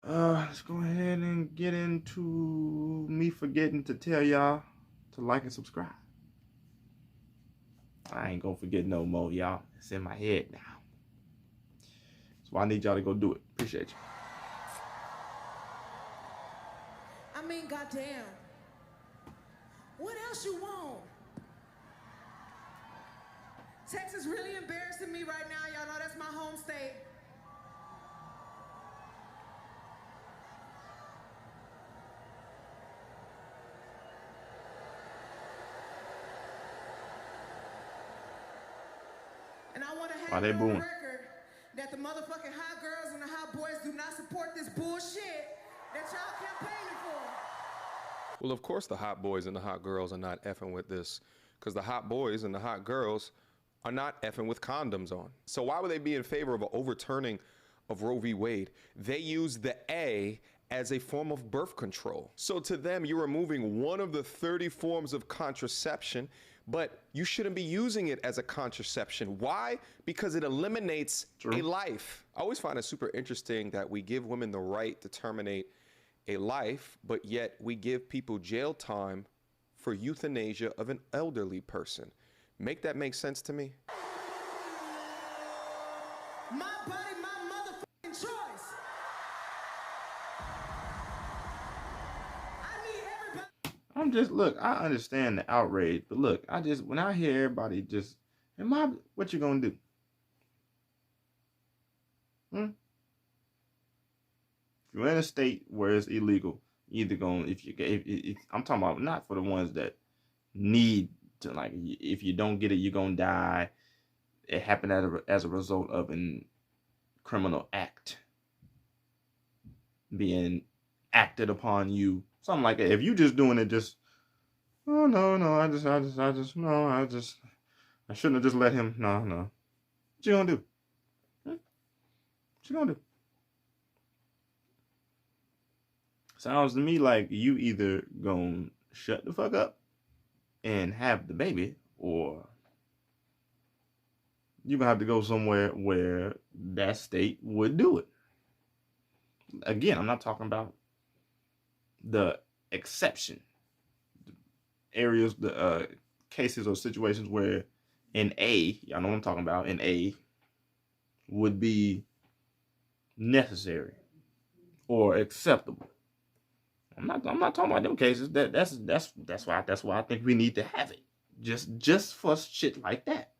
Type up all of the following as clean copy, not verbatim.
Let's go ahead and get into me forgetting to tell y'all to like and subscribe. I ain't gonna forget no more, y'all. It's in my head now. So I need y'all to go do it. Appreciate you. I mean, goddamn. What else you want? Texas really embarrassing me right now. Y'all know that's my home state. And I want to have it on record that the motherfucking hot girls and the hot boys do not support this bullshit that y'all campaigning for. Well, of course the hot boys and the hot girls are not effing with this, because the hot boys and the hot girls are not effing with condoms on. So why would they be in favor of an overturning of Roe v. Wade? They use the A as a form of birth control. So to them, you're removing one of the 30 forms of contraception, but you shouldn't be using it as a contraception. Why? Because it eliminates a life. I always find it super interesting that we give women the right to terminate a life, but yet we give people jail time for euthanasia of an elderly person. Make that make sense to me? My body, my motherfucking choice. I need everybody. Look, I understand the outrage, but look, when I hear everybody just, what you gonna do? If you're in a state where it's illegal, either going, if I'm talking about not for the ones that need to, like, if you don't get it, you're gonna die. It happened as a result of an criminal act being acted upon you, something like that. If you just doing it, just, oh no, I shouldn't have just let him. No. What you gonna do? What you gonna do? Sounds to me like you either gonna shut the fuck up and have the baby, or you're gonna have to go somewhere where that state would do it. Again, I'm not talking about the exception areas, the cases or situations where an A, y'all know what I'm talking about, an A would be necessary or acceptable. I'm not talking about them cases. That's why I think we need to have it. Just for shit like that.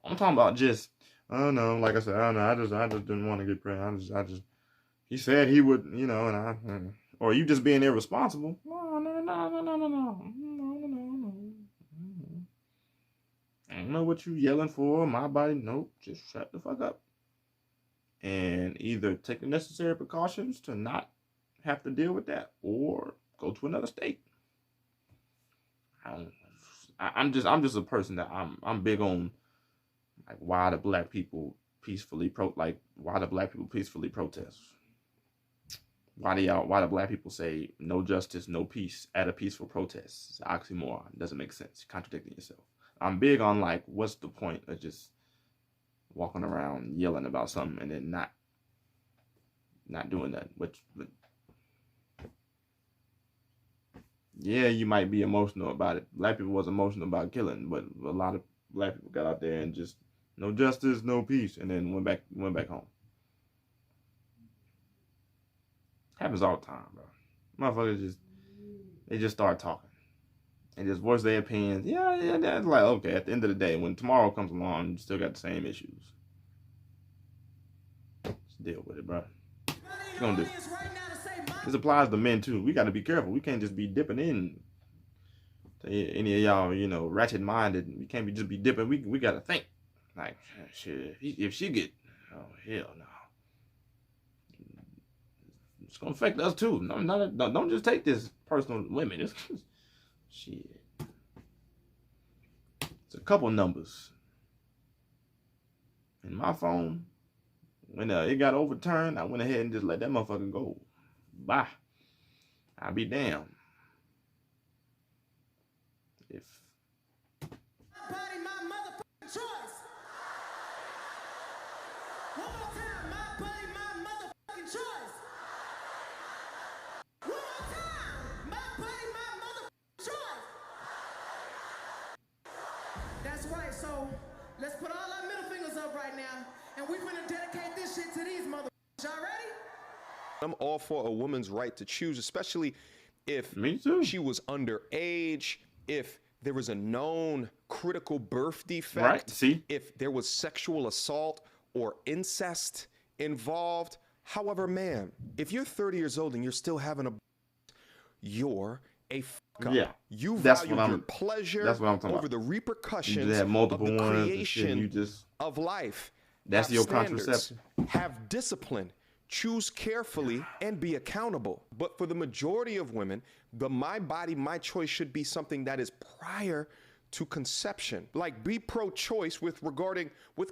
I'm talking about just, oh no, like I said, I don't know, I just didn't want to get pregnant. He said he would, or you just being irresponsible. No. I don't know what you yelling for. My body, nope. Just shut the fuck up. And either take the necessary precautions to not have to deal with that, or go to another state. I'm just a person that I'm big on, like, why the black people peacefully protest. Why the black people say no justice, no peace at a peaceful protest? It's an oxymoron. It doesn't make sense. You're contradicting yourself. I'm big on, like, what's the point of just walking around yelling about something and then not doing that? But yeah, you might be emotional about it. Black people was emotional about killing, but a lot of black people got out there and just, no justice, no peace, and then went back home. Happens all the time, bro. Motherfuckers just start talking and just voice their opinions. Yeah, that's like, okay, at the end of the day, when tomorrow comes along, you still got the same issues. Just deal with it, bro. What you gonna do? This applies to men too. We got to be careful. We can't just be dipping in to any of y'all, ratchet minded. We can't just be dipping. We got to think, like, shit, if she get, oh hell no, it's gonna affect us too. No, don't just take this personal women. It's shit. It's a couple numbers in my phone. When it got overturned, I went ahead and just let that motherfucker go. Bye. I'll be damned if. My body, my motherfucking choice. One more time. My body, my motherfucking choice. we finna dedicate this shit to these motherfuckers. Y'all ready? I'm all for a woman's right to choose, especially if Me too. she was underage, if there was a known critical birth defect, Right, see? if there was sexual assault or incest involved. However, ma'am, if you're 30 years old and you're still having a, you're a fuck up. Yeah, You that's value what your pleasure that's what I'm talking over about. the You repercussions just have multiple of the ones and creation shit, you just of life. that's Have your standards, contraception. have discipline, choose carefully, and be accountable. But for the majority of women, the my body, my choice should be something that is prior to conception. Like be pro-choice with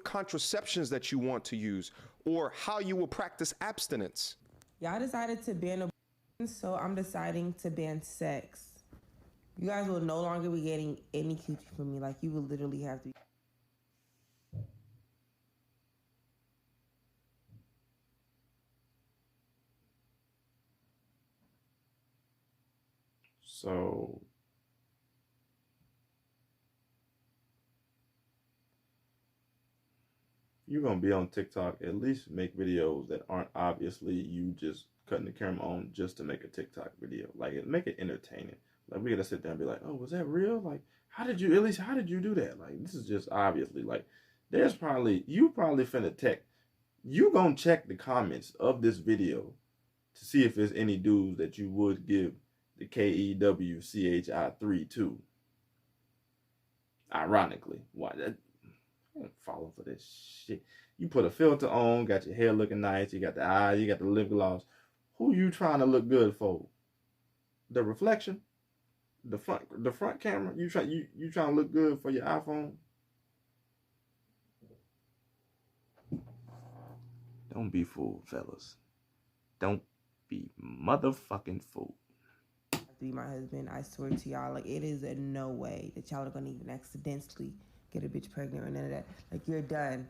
contraceptions that you want to use or how you will practice abstinence. Y'all decided to ban abortion, so I'm deciding to ban sex. You guys will no longer be getting any coochie from me. Like, you will literally have to. So you're gonna be on TikTok, at least make videos that aren't obviously you just cutting the camera on just to make a TikTok video. Like, make it entertaining. Like, we gotta sit there and be like, oh, was that real? Like, how did you do that? Like, this is just obviously, like, you probably finna you gonna check the comments of this video to see if there's any dudes that you would give the KEWCHI3 to. Ironically, why that? I don't follow for this shit. You put a filter on, got your hair looking nice, you got the eyes, you got the lip gloss. Who you trying to look good for? The reflection, the front camera. You trying to look good for your iPhone? Don't be fooled, fellas. Don't be motherfucking fooled. To be my husband, I swear to y'all, like, it is in no way that y'all are gonna even accidentally get a bitch pregnant or none of that. Like, you're done.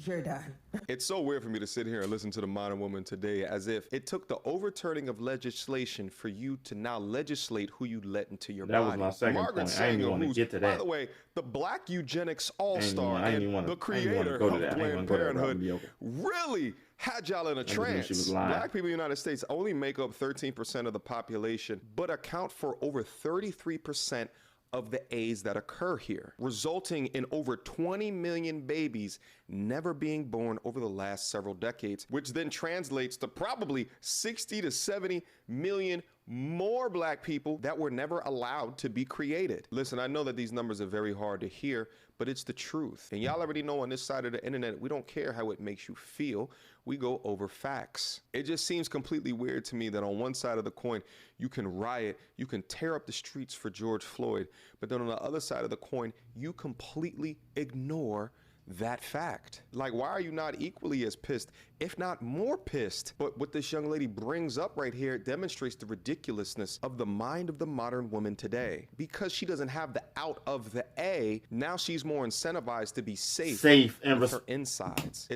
You're done. It's so weird for me to sit here and listen to the modern woman today as if it took the overturning of legislation for you to now legislate who you let into your body. That was my second Margaret point. I didn't even want to get to that. By the way, the black eugenics all-star I ain't and wanna- the creator go to of that. I ain't Planned wanna go to that route. Parenthood really had y'all in a trance. she was lying. Black people in the United States only make up 13% of the population, but account for over 33% of the AIDS that occur here, resulting in over 20 million babies never being born over the last several decades, which then translates to probably 60 to 70 million more black people that were never allowed to be created. Listen, I know that these numbers are very hard to hear, but it's the truth. And y'all already know on this side of the internet, we don't care how it makes you feel. We go over facts. It just seems completely weird to me that on one side of the coin, you can riot, you can tear up the streets for George Floyd, but then on the other side of the coin, you completely ignore that fact. Like, why are you not equally as pissed, if not more pissed? But what this young lady brings up right here demonstrates the ridiculousness of the mind of the modern woman today. Because she doesn't have the out of the A, now she's more incentivized to be safe and with her insides.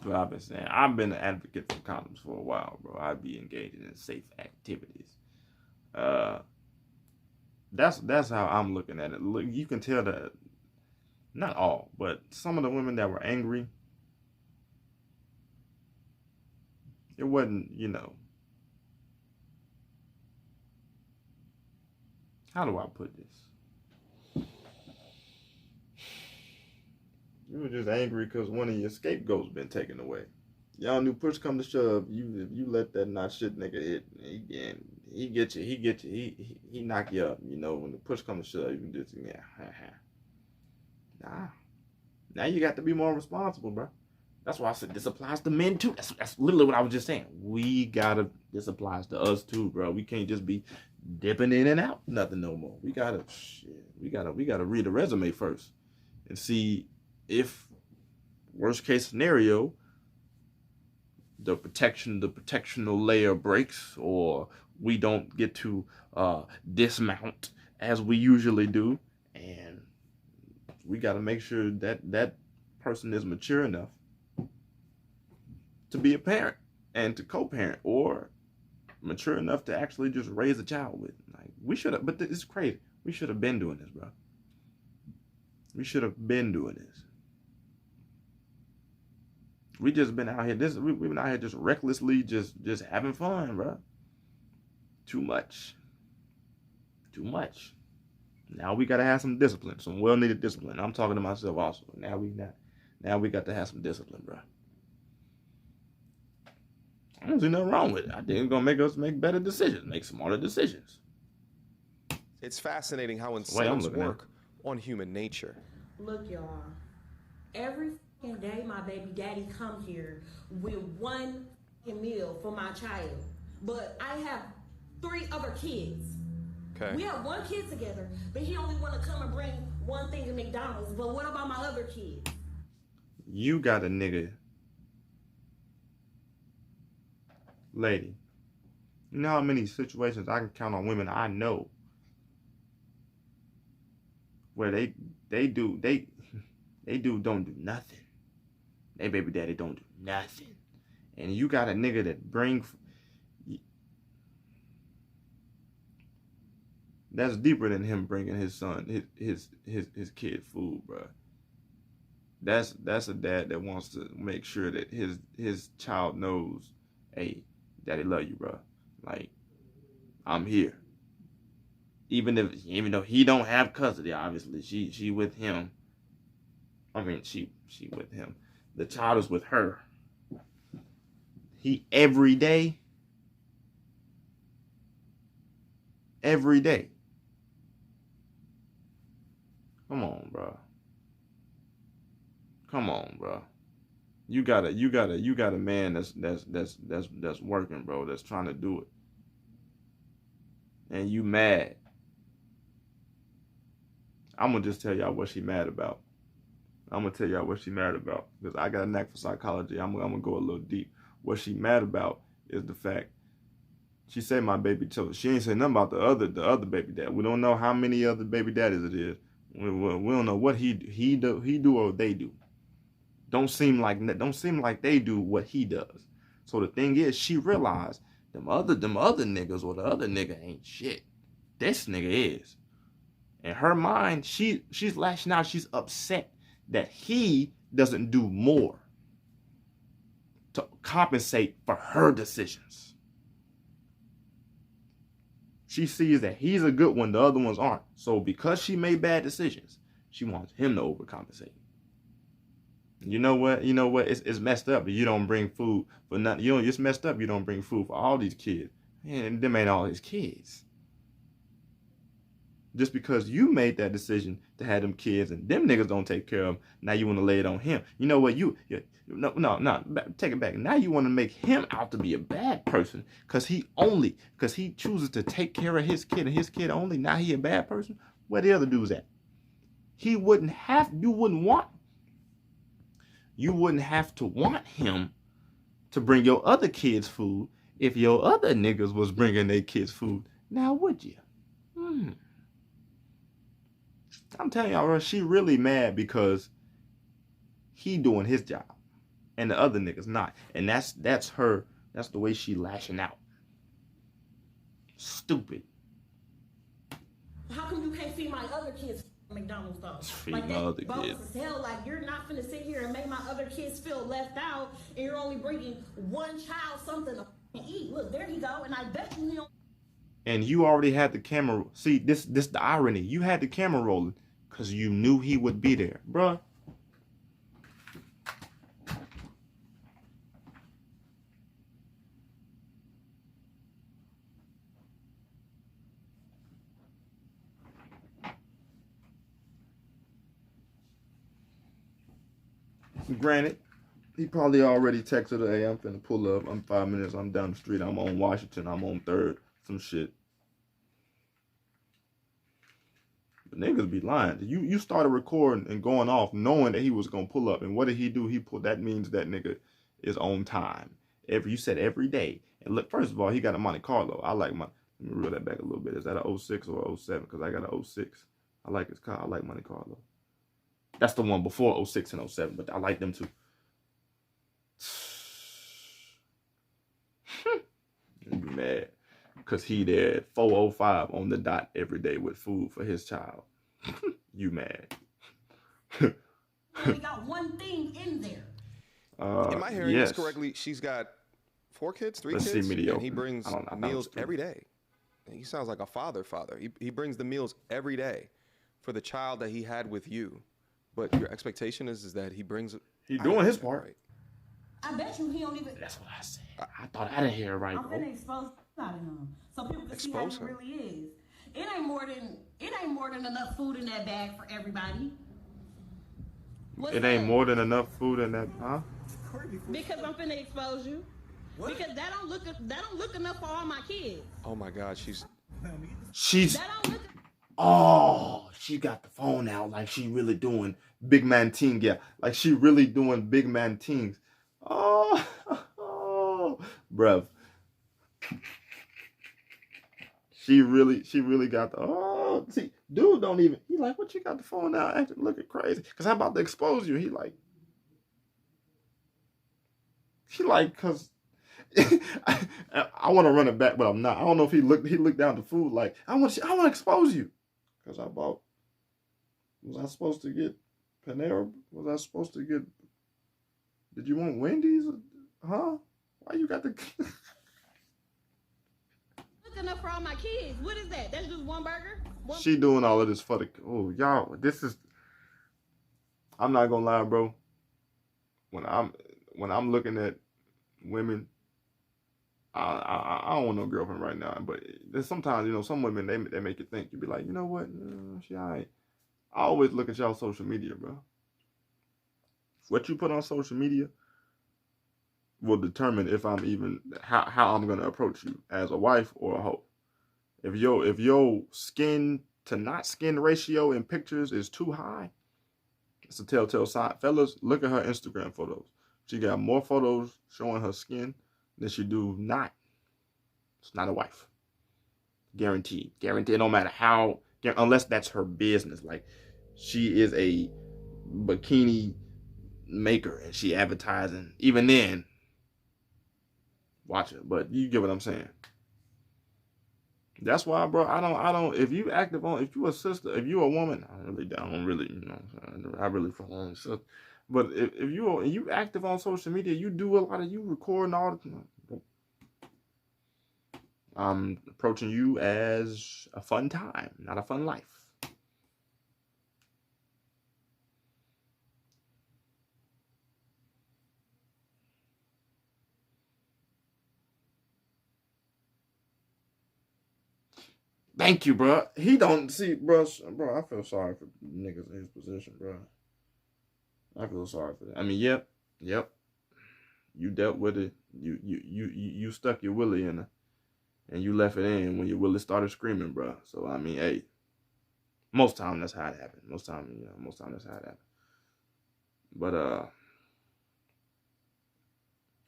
What I've been saying. I've been an advocate for condoms for a while, bro. I'd be engaging in safe activities. That's how I'm looking at it. Look, you can tell that. Not all, but some of the women that were angry, it wasn't, how do I put this? You were just angry because one of your scapegoats been taken away. Y'all knew push come to shove, you let that not shit nigga hit, he get you, he knock you up, when the push come to shove, you can just, Nah. Now you got to be more responsible, bro. That's why I said this applies to men too. That's literally what I was just saying. This applies to us too, bro. We can't just be dipping in and out nothing no more. We gotta read the resume first and see if worst case scenario the protectional layer breaks or we don't get to dismount as we usually do, and we got to make sure that person is mature enough to be a parent and to co-parent, or mature enough to actually just raise a child with. Like, we should have, but this is crazy. We should have been doing this, bro. We should have been doing this. We just been out here. We've been out here just recklessly, just having fun, bro. Too much. Too much. Now we gotta have some discipline, some well-needed discipline. I'm talking to myself also. Now we got to have some discipline, bro. I don't see nothing wrong with it. I think it's gonna make us make better decisions, make smarter decisions. It's fascinating how incentives work on human nature. Look, y'all. Every fucking day my baby daddy come here with one meal for my child. But I have 3 other kids. Okay. We have 1 kid together, but he only want to come and bring one thing to McDonald's. But what about my other kids? You got a nigga. Lady. You know how many situations I can count on women I know where they don't do nothing. They baby daddy don't do nothing. And you got a nigga that bring... That's deeper than him bringing his son, his kid food, bro. That's a dad that wants to make sure that his child knows, hey, daddy love you, bro. Like, I'm here. Even though he don't have custody, obviously, she with him. I mean, she with him. The child is with her. He every day. Come on, bro. You got a man that's working, bro. That's trying to do it, and you mad. I'm gonna just tell y'all what she mad about. Because I got a knack for psychology. I'm gonna go a little deep. What she mad about is the fact she said my baby children. She ain't say nothing about the other baby dad. We don't know how many other baby daddies it is. We don't know what he do or they do. Don't seem like they do what he does. So the thing is, she realized them other niggas or the other nigga ain't shit. This nigga is. In her mind, she's lashing out. She's upset that he doesn't do more to compensate for her decisions. She sees that he's a good one, the other ones aren't. So because she made bad decisions, she wants him to overcompensate. You know what? It's messed up. You don't bring food for nothing. It's messed up. You don't bring food for all these kids. And them ain't all his kids. Just because you made that decision to have them kids and them niggas don't take care of them, now you want to lay it on him. You know what? No, take it back. Now you want to make him out to be a bad person because he chooses to take care of his kid and his kid only. Now he a bad person. Where the other dudes at? You wouldn't have to want him to bring your other kids food if your other niggas was bringing their kids food. Now would you? I'm telling y'all, bro, she really mad because he doing his job and the other niggas not. And that's the way she lashing out. Stupid. How come you can't feed my other kids McDonald's though? Feed like my other kids. As hell, like you're not finna sit here and make my other kids feel left out and you're only bringing one child something to eat. Look, there you go. And I bet you don't. And you already had the camera. See, this the irony. You had the camera rolling because you knew he would be there. Bruh. Granted, he probably already texted her, hey, I'm finna pull up. I'm 5 minutes. I'm down the street. I'm on Washington. I'm on 3rd. Some shit. But niggas be lying. You started recording and going off knowing that he was going to pull up. And what did he do? That means that nigga is on time. You said every day. And look, first of all, he got a Monte Carlo. Let me reel that back a little bit. Is that a 06 or a 07? Because I got a 06. I like his car. I like Monte Carlo. That's the one before 06 and 07, but I like them too. You'd be mad. Because he there at 4:05 on the dot every day with food for his child. You mad. We got one thing in there. Am I hearing this correctly? She's got 4 kids, 3 Let's kids, see, mediocre. and he brings I thought meals it was 3. every day. He sounds like a father. He brings the meals every day for the child that he had with you. But your expectation is that he brings it. He's doing his part. Right? I bet you he don't even. That's what I said. I thought I didn't hear it right, I'm bro. gonna expose out of him so people can see how Expose he him. really is. It ain't more than enough food in that bag for everybody. What's It ain't up? more than enough food in that, huh? Because I'm finna expose you. What? Because that don't look enough for all my kids. Oh my God, she's. That don't look. Oh, she got the phone out like she really doing big man ting. Yeah, like she really doing big man tings. Oh, bruv. She really got the, oh, see, dude don't even, he like, what you got the phone out acting looking crazy? Because I'm about to expose you. He like, because I want to run it back, but I'm not. I don't know if he looked down the food like, I want to expose you. Because I bought, was I supposed to get Panera? Was I supposed to get, did you want Wendy's? Huh? Why you got the... Enough for all my kids. What is that? That's just one burger? She doing all of this for the... Oh, y'all, this is... I'm not gonna lie, bro. When I'm looking at women, I don't want no girlfriend right now. But there's sometimes, you know, some women, they make you think. You be like, you know what? She all right. I always look at y'all social media, bro. What you put on social media will determine if I'm even how I'm gonna approach you as a wife or a hoe. If your skin to not skin ratio in pictures is too high, it's a telltale sign. Fellas, look at her Instagram photos. She got more photos showing her skin than she do not. It's not a wife. Guaranteed. Guaranteed. No matter how, unless that's her business. Like she is a bikini maker and she advertising. Even then, watch it, but you get what I'm saying. That's why, bro, I don't, if you active on, if you a sister, if you a woman, I don't really, you know, I really follow on sister. But if you active on social media, you do a lot of, you recording all the, I'm approaching you as a fun time, not a fun life. Thank you, bro. He don't see, bro. I feel sorry for niggas in his position, bro. I feel sorry for that. I mean, yep. You dealt with it. You stuck your willy in her, and you left it in when your willy started screaming, bro. So I mean, hey, most time that's how it happened. Most time that's how it happened. But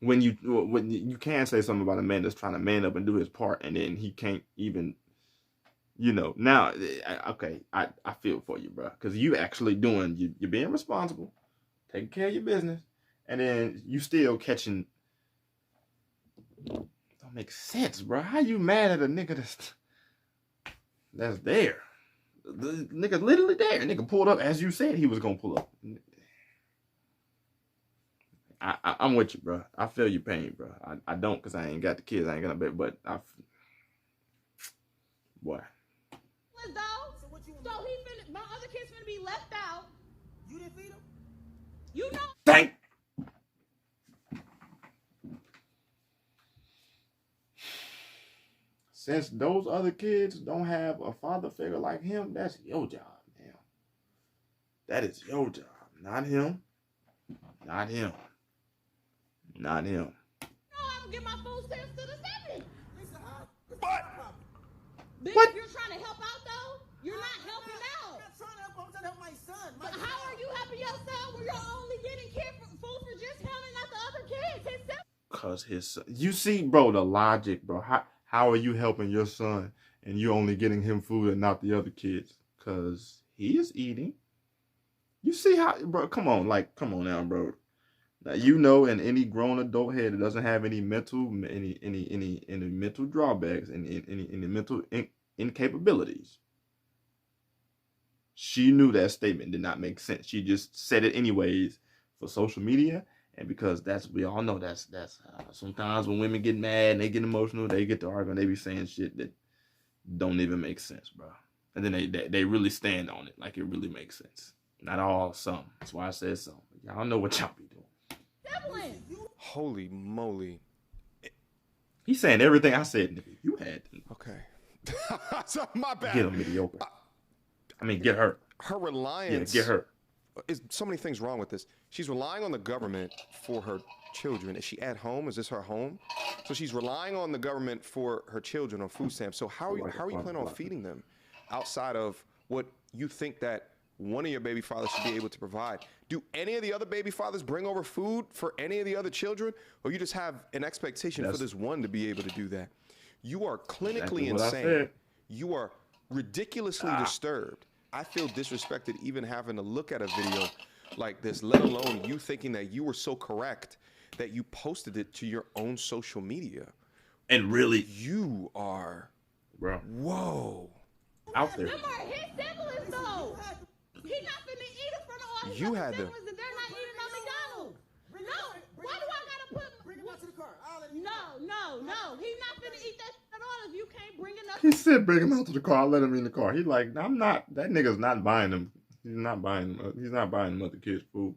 when you can say something about a man that's trying to man up and do his part, and then he can't even. You know, now, okay, I feel for you, bro. Because you actually doing, you're being responsible, taking care of your business, and then you still catching, don't make sense, bro. How you mad at a nigga that's there? The nigga literally there. Nigga pulled up as you said he was going to pull up. I'm with you, bro. I feel your pain, bro. I don't because I ain't got the kids. I ain't got a baby, but boy. So my other kids finna be left out. You didn't feed them? You know. Thank. Since those other kids don't have a father figure like him, that's your job, man. That is your job, not him. Not him. Not him. No, I don't get my food stamps to the 7. What? Bitch, What? you're trying to help out though? You're not helping out. I'm not trying to help. I'm trying to help my son. But how are you helping your son when you're only getting food for just him and not the other kids? His son. Cause his son, you see, bro, the logic, bro. How are you helping your son and you only getting him food and not the other kids? Cause he is eating. You see how, bro? Come on now, bro. Now you know, in any grown adult head that doesn't have any mental mental drawbacks and any mental incapabilities. She knew that statement did not make sense. She just said it anyways for social media, And because we all know that's sometimes when women get mad and they get emotional, they get to arguing, they be saying shit that don't even make sense, bro. And then they really stand on it like it really makes sense. Not all, some. That's why I said some. Y'all know what y'all be doing. Holy moly. He's saying everything I said, nigga. You had to. Okay. So, my bad. Get him mediocre. I mean, get her. Her reliance. Yeah, get her. Is so many things wrong with this. She's relying on the government for her children. Is she at home? Is this her home? So she's relying on the government for her children on food stamps. So how are you planning on feeding them outside of what you think that one of your baby fathers should be able to provide? Do any of the other baby fathers bring over food for any of the other children? Or you just have an expectation for this one to be able to do that? You are clinically insane. You are ridiculously disturbed. I feel disrespected even having to look at a video like this, let alone you thinking that you were so correct that you posted it to your own social media. And really, you are, bro. Whoa. Out there. Them are his siblings, though. He's not finna eat it from all his You had siblings, and they're not eating on McDonald's. No, why do I gotta put? Bring him out to the car. No. He's not finna eat that shit at all if you can't bring enough. He said, "Bring him out to the car. I'll let him in the car." He's like, "I'm not. That nigga's not buying them. He's not buying. He's not buying other kids' food.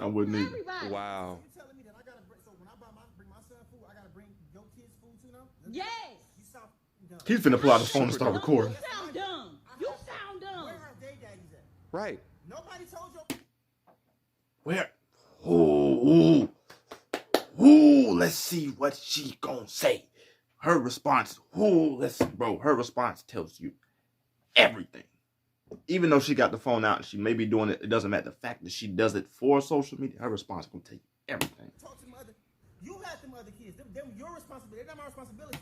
I wouldn't either." Everybody. Wow. You're telling me that I gotta bring, so when I bring my son food, I gotta bring your kids food too now? Yes. You sound dumb. He's finna pull out his phone and start recording. You sound dumb. You sound dumb. Where are they daddies at? Right. Nobody told you. Where? Ooh. Let's see what she gonna say. Her response. Her response tells you everything. Even though she got the phone out and she may be doing it, it doesn't matter. The fact that she does it for social media, her response is gonna tell you everything. Talk to mother. You had them other kids. Them your responsibility. They're not my responsibility.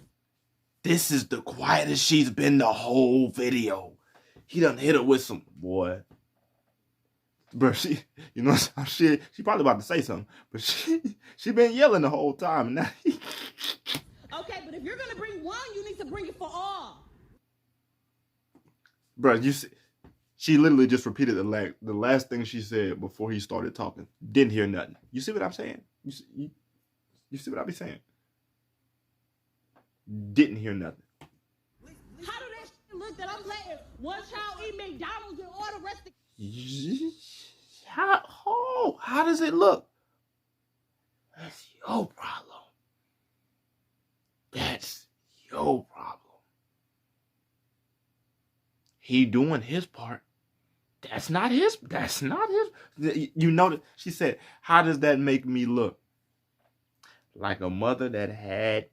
This is the quietest she's been the whole video. He done hit her with some, boy. Bro, she probably about to say something, but she been yelling the whole time. Now Okay, but if you're gonna bring one, you need to bring it for all. Bro, you see, she literally just repeated the last thing she said before he started talking. Didn't hear nothing. You see what I'm saying? You see what I be saying? Didn't hear nothing. How do that shit look that I'm letting one child eat McDonald's and all the rest of How does it look? That's your problem. That's your problem. He doing his part. That's not his. You know that she said, how does that make me look? Like a mother that had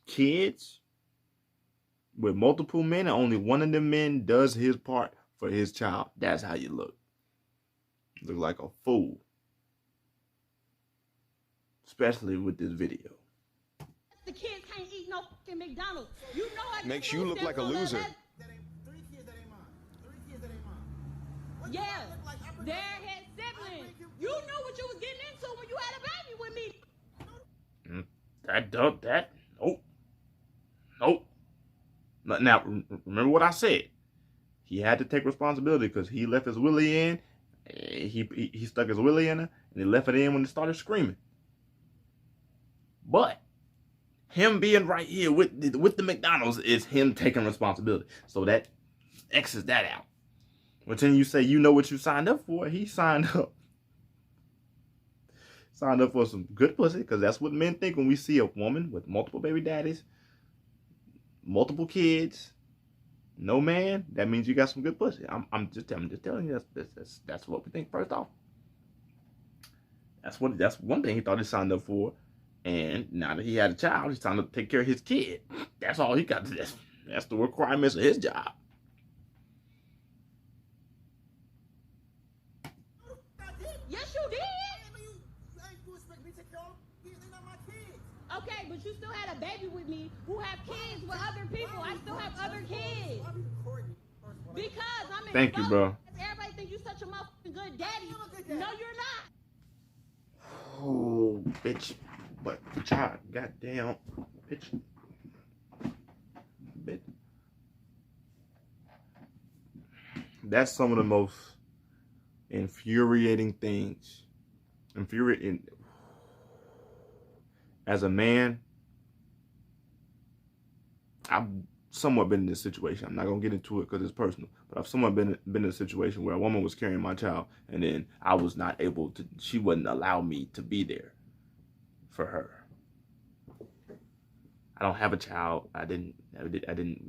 kids with multiple men and only one of them men does his part for his child. That's how you look. You look like a fool. Especially with this video. the kids can't eat no fucking McDonald's? You know I Makes you look like a loser. Three kids that ain't mine. What Yeah, do I look like? I bring- they're his siblings. You knew what you was getting into when you had a baby with me. Nope. Now, remember what I said. He had to take responsibility because he left his willy in. He stuck his willy in her, and he left it in when it started screaming. But him being right here with the McDonald's is him taking responsibility. So that X's that out. But then you say you know what you signed up for. He signed up. Signed up for some good pussy, because that's what men think when we see a woman with multiple baby daddies, multiple kids, no man. That means you got some good pussy. I'm just telling you that's what we think first off. That's one thing he thought he signed up for, and now that he had a child, he's trying to take care of his kid. That's all he got to do. That's the requirements of his job. Yes, you did. You ain't you expect me to take care of them? They're not my kids. Okay, but you still had a baby with me who have kids with other people. I still have other kids. Why are you recording me? First of all, Because I'm in Thank you, bro. Everybody think you such a motherfucking good daddy. I'm a good daddy. No, you're not. Oh, bitch. But child, goddamn, bitch. That's some of the most infuriating things infuriating. As a man, I've somewhat been in this situation. I'm not gonna get into it because it's personal, but I've somewhat been in a situation where a woman was carrying my child, and then I was not able to. She wouldn't allow me to be there for her. I don't have a child. We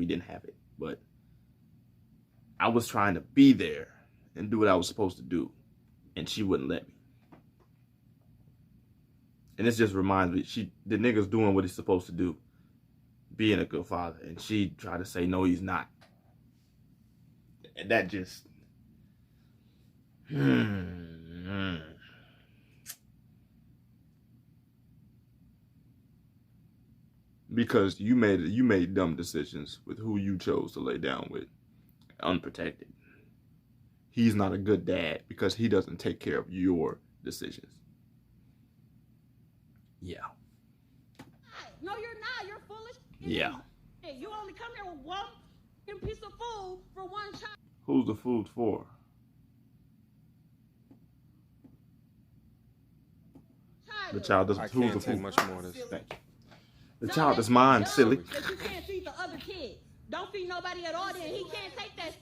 didn't have it, but I was trying to be there and do what I was supposed to do, and she wouldn't let me. And this just reminds me, the nigga's doing what he's supposed to do, being a good father, and she tried to say, no, he's not. And that just, because you made dumb decisions with who you chose to lay down with, unprotected. He's not a good dad because he doesn't take care of your decisions. Yeah. No, you're not. You're foolish. Yeah. You only come here with one piece of food for one child. Who's the food for? The child doesn't. I Who's can't the take food? much more of this. Thank you. The child is mine, silly. That you can't feed the other kids. Don't feed nobody at all. Then he can't take that.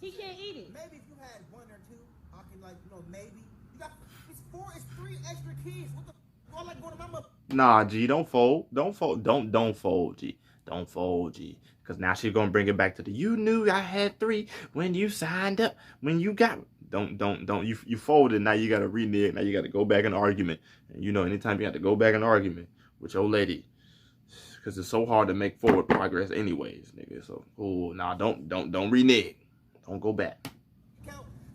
He can't eat it. Maybe if you had one or two, I can maybe. You got it's 3 extra kids. What the? All I go to my mother. Nah, G, don't fold. Don't fold, G. Don't fold, G. Because now she's going to bring it back to you knew I had 3 when you signed up, when you got, don't. You folded, now you got to renege, now you got to go back in argument. And anytime you have to go back in argument with your lady, because it's so hard to make forward progress anyways, nigga. So, don't renege. Don't go back.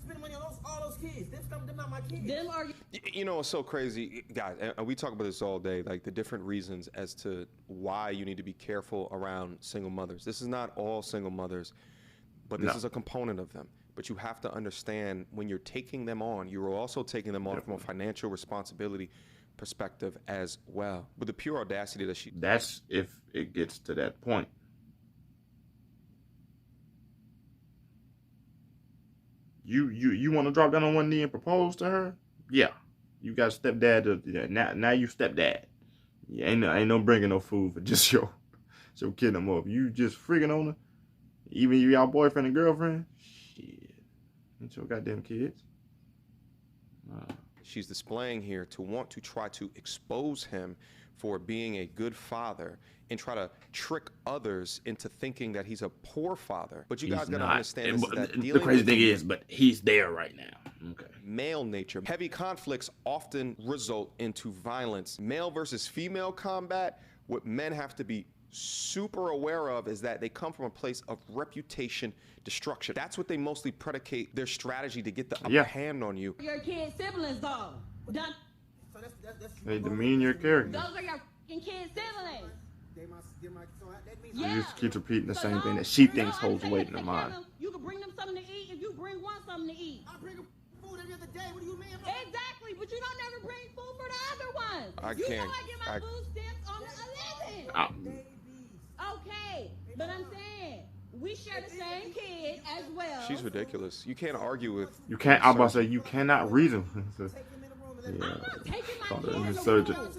Spend money on all those kids. Them not my kids. Them are. It's so crazy, guys, and we talk about this all day, like the different reasons as to why you need to be careful around single mothers. This is not all single mothers, but this is a component of them. But you have to understand when you're taking them on, you're also taking them on from a financial responsibility perspective as well. With the pure audacity that That's if it gets to that point. You want to drop down on one knee and propose to her? Yeah. You got stepdad. Now you stepdad. Yeah, ain't no bringing no food for just your kid no more. If you just freaking on her, even you y'all boyfriend and girlfriend, shit, ain't your goddamn kids. she's displaying here to want to try to expose him for being a good father and try to trick others into thinking that he's a poor father. But you guys got to understand this, that the crazy thing is, but he's there right now. Okay. Male nature. Heavy conflicts often result into violence. Male versus female combat, what men have to be super aware of is that they come from a place of reputation destruction. That's what they mostly predicate their strategy to get the upper hand on you. Your kid siblings, though. Done. So that's They demean your character. Those are your kid siblings. So You just keep repeating the same thing that she thinks holds weight in her mind. You can bring them something to eat if you bring one something to eat. I bring them food every other day. What do you mean? Exactly, but you don't never bring food for the other ones. I You can't. know I get my food stamps on the 11th. Okay, but I'm saying we share the same kid as well. She's ridiculous. You can't argue with. You can't. I'm about to say you cannot reason. Yeah. I'm not taking my Call it kid an as a insurgent. fool.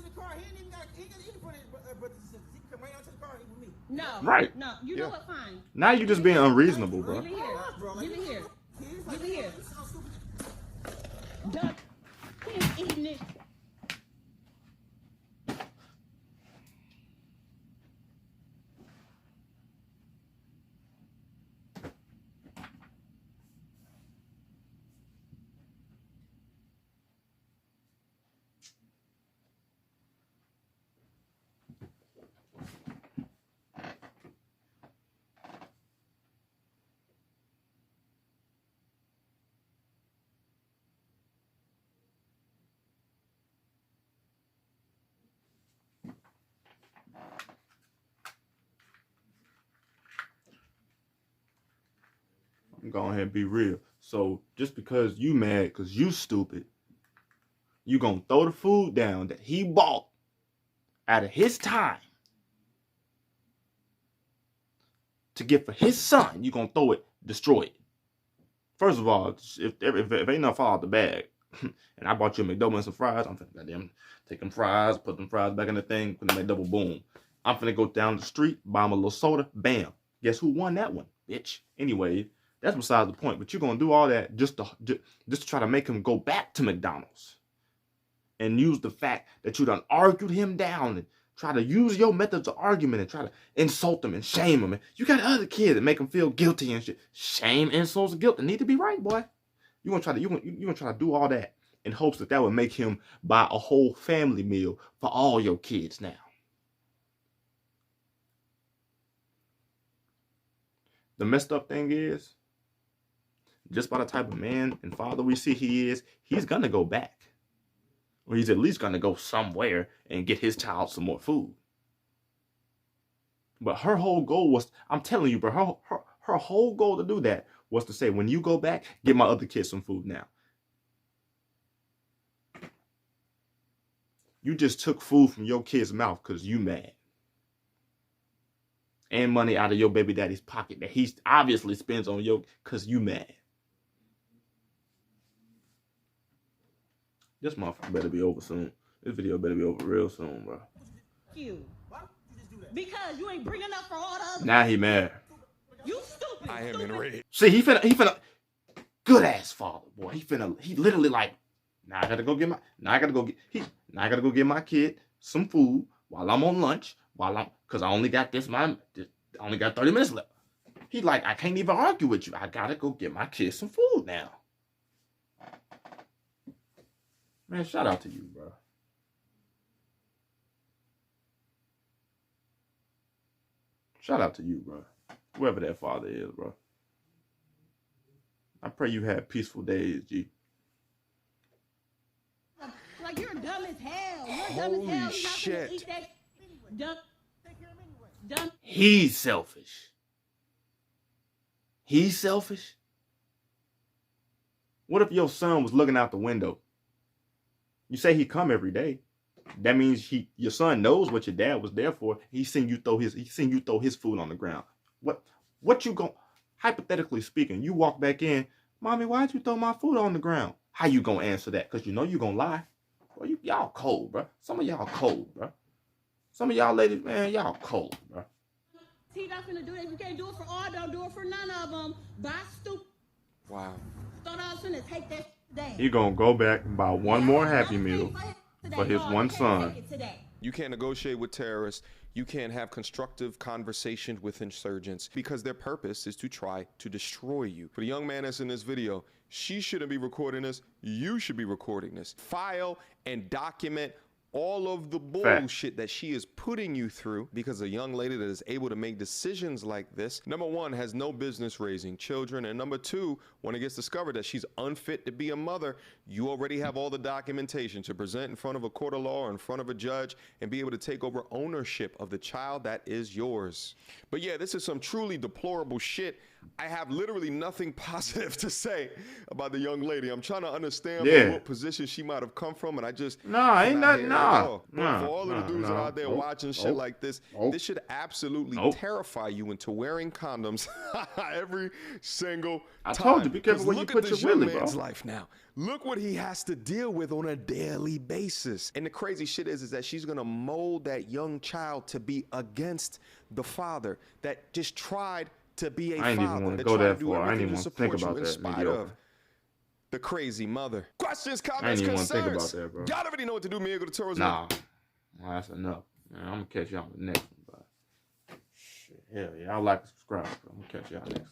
No. Right. No. You know what? Fine. Now you just being unreasonable, bro. Give it here. Give it here. Give it here. Duck. He's eating it. I'm going ahead and be real. So just because you mad because you stupid, you gonna throw the food down that he bought out of his time to get for his son. You gonna throw it, destroy it. First of all, if ain't nothing fall out the bag, and I bought you a McDouble and some fries, I'm finna goddamn take them fries, put them fries back in the thing, put them McDouble, boom. I'm finna go down the street, buy him a little soda, bam. Guess who won that one, bitch? Anyway, that's besides the point. But you're gonna do all that just to try to make him go back to McDonald's, and use the fact that you done argued him down and try to use your methods of argument and try to insult him and shame him. And you got other kids that make him feel guilty and shit. Shame, insults, guilt. They need to be right, boy. You gonna try to do all that in hopes that would make him buy a whole family meal for all your kids now. The messed up thing is, just by the type of man and father we see he is, he's gonna go back. Or he's at least gonna go somewhere and get his child some more food. But her whole goal was, I'm telling you, bro, her whole goal to do that was to say, when you go back, get my other kids some food now. You just took food from your kid's mouth because you mad. And money out of your baby daddy's pocket that he obviously spends on you because you mad. This motherfucker better be over soon. This video better be over real soon, bro. You. Because you ain't bringing up for all the others. Now he mad. You stupid. I am enraged. See, he finna, good ass father, boy. He literally like, now I gotta go get my kid some food while I'm on lunch, cause I only got 30 minutes left. He like, I can't even argue with you. I gotta go get my kid some food now. Man, shout out to you, bro. Shout out to you, bro. Whoever that father is, bro. I pray you have peaceful days, G. Like, you're dumb as hell. You're dumb as hell. Holy You're not shit. gonna eat that. Dumb. Dumb. He's selfish. He's selfish? What if your son was looking out the window? You say he come every day. That means your son knows what your dad was there for. He seen you throw his food on the ground. What you gon', hypothetically speaking, you walk back in, Mommy, why'd you throw my food on the ground? How you gonna answer that? Because you know you gonna lie. Well, y'all cold, bro. Some of y'all cold, bro. Some of y'all ladies, man, y'all cold, bro. He not finna do that. If you can't do it for all, don't do it for none of them. Buy stupid. Wow. Thought I was finna take that down. He gonna go back and buy one more Happy Meal for his one son. You can't negotiate with terrorists. You can't have constructive conversations with insurgents because their purpose is to try to destroy you. For the young man that's in this video, she shouldn't be recording this. You should be recording this. File and document all of the bullshit that she is putting you through, because a young lady that is able to make decisions like this, number one, has no business raising children, and number two, when it gets discovered that she's unfit to be a mother, you already have all the documentation to present in front of a court of law or in front of a judge and be able to take over ownership of the child that is yours. But yeah, this is some truly deplorable shit. I have literally nothing positive to say about the young lady. I'm trying to understand what position she might have come from, and I just ain't nothing. But for all of the dudes that are out there watching shit like this, this should absolutely terrify you into wearing condoms every single time. I told you, be careful when you put your willy, bro. Man's life now. Look what he has to deal with on a daily basis. And the crazy shit is that she's gonna mold that young child to be against the father that just tried to be a father. I ain't even want to go that far. I ain't even want to think about in that. spite of the crazy mother. Questions, comments, I ain't even want concerns. to think about that, bro. Y'all already know what to do. Me, go to Toro's. Nah, well, that's enough. Man, I'm gonna catch y'all on the next one, bro. Shit, hell yeah, I like and subscribe. Bro. I'm gonna catch y'all next.